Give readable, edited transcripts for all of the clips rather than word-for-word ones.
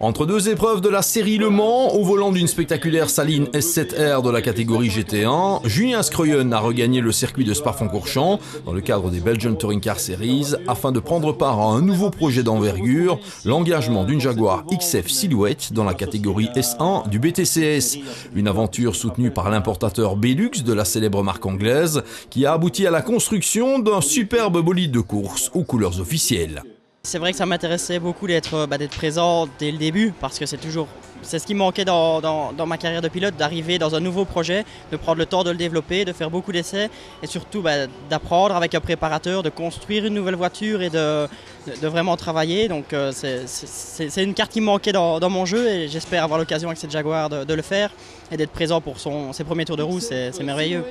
Entre deux épreuves de la série Le Mans, au volant d'une spectaculaire Saline S7R de la catégorie GT1, Julien Scroyen a regagné le circuit de Spa-Francorchamps dans le cadre des Belgian Touring Car Series afin de prendre part à un nouveau projet d'envergure, l'engagement d'une Jaguar XF Silhouette dans la catégorie S1 du BTCS. Une aventure soutenue par l'importateur Belux de la célèbre marque anglaise qui a abouti à la construction d'un superbe bolide de course aux couleurs officielles. C'est vrai que ça m'intéressait beaucoup d'être présent dès le début parce que c'est ce qui me manquait dans ma carrière de pilote, d'arriver dans un nouveau projet, de prendre le temps de le développer, de faire beaucoup d'essais et surtout d'apprendre avec un préparateur, de construire une nouvelle voiture et de vraiment travailler. Donc c'est une carte qui me manquait dans mon jeu et j'espère avoir l'occasion avec cette Jaguar de le faire et d'être présent pour ses premiers tours de roue, c'est merveilleux.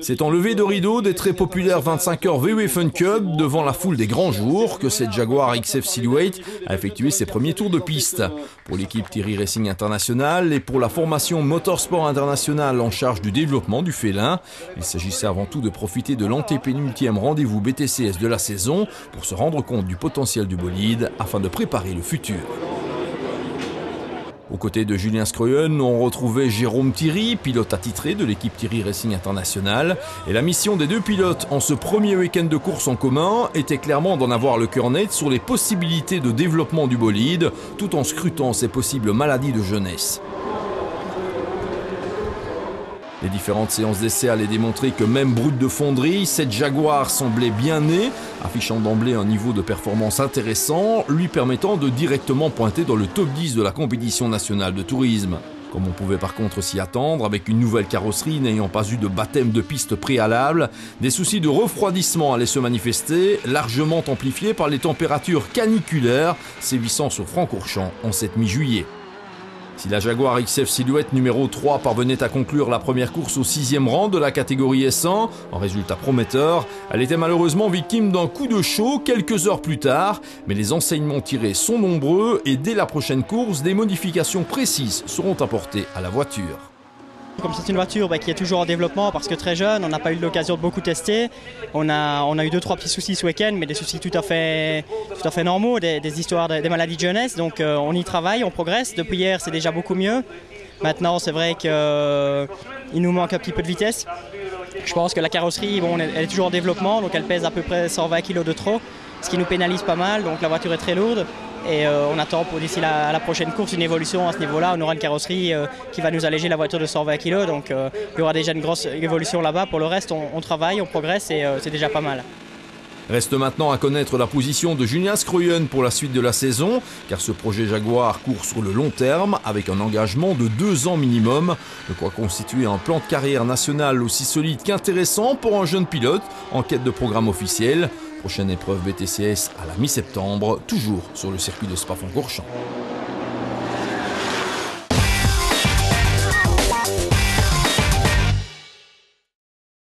C'est en levée de rideau des très populaires 25 heures VW Fun Cup devant la foule des grands jours que cette Jaguar XF Silhouette a effectué ses premiers tours de piste. Pour l'équipe Thierry Racing International et pour la formation Motorsport International en charge du développement du félin, il s'agissait avant tout de profiter de l'antépénultième rendez-vous BTCS de la saison pour se rendre compte du potentiel du bolide afin de préparer le futur. Aux côtés de Julien Scroyen, on retrouvait Jérôme Thierry, pilote attitré de l'équipe Thierry Racing International. Et la mission des deux pilotes en ce premier week-end de course en commun était clairement d'en avoir le cœur net sur les possibilités de développement du bolide, tout en scrutant ses possibles maladies de jeunesse. Les différentes séances d'essai allaient démontrer que même brute de fonderie, cette Jaguar semblait bien née, affichant d'emblée un niveau de performance intéressant, lui permettant de directement pointer dans le top 10 de la compétition nationale de tourisme. Comme on pouvait par contre s'y attendre, avec une nouvelle carrosserie n'ayant pas eu de baptême de piste préalable, des soucis de refroidissement allaient se manifester, largement amplifiés par les températures caniculaires sévissant sur Francorchamps en cette mi-juillet. Si la Jaguar XF Silhouette numéro 3 parvenait à conclure la première course au 6e rang de la catégorie S1, en résultat prometteur, elle était malheureusement victime d'un coup de chaud quelques heures plus tard, mais les enseignements tirés sont nombreux et dès la prochaine course, des modifications précises seront apportées à la voiture. Comme c'est une voiture qui est toujours en développement parce que très jeune, on n'a pas eu l'occasion de beaucoup tester. On a eu 2-3 petits soucis ce week-end, mais des soucis tout à fait normaux, des histoires des maladies de jeunesse. Donc on y travaille, on progresse. Depuis hier, c'est déjà beaucoup mieux. Maintenant, c'est vrai qu'il nous manque un petit peu de vitesse. Je pense que la carrosserie, elle est toujours en développement, donc elle pèse à peu près 120 kg de trop, ce qui nous pénalise pas mal. Donc la voiture est très lourde. Et on attend pour d'ici la prochaine course une évolution à ce niveau-là. On aura une carrosserie qui va nous alléger la voiture de 120 kg. Donc il y aura déjà une grosse évolution là-bas. Pour le reste, on travaille, on progresse et c'est déjà pas mal. Reste maintenant à connaître la position de Julien Scroyen pour la suite de la saison, car ce projet Jaguar court sur le long terme avec un engagement de 2 ans minimum, de quoi constituer un plan de carrière national aussi solide qu'intéressant pour un jeune pilote en quête de programme officiel. Prochaine épreuve BTCS à la mi-septembre, toujours sur le circuit de Spa-Francorchamps.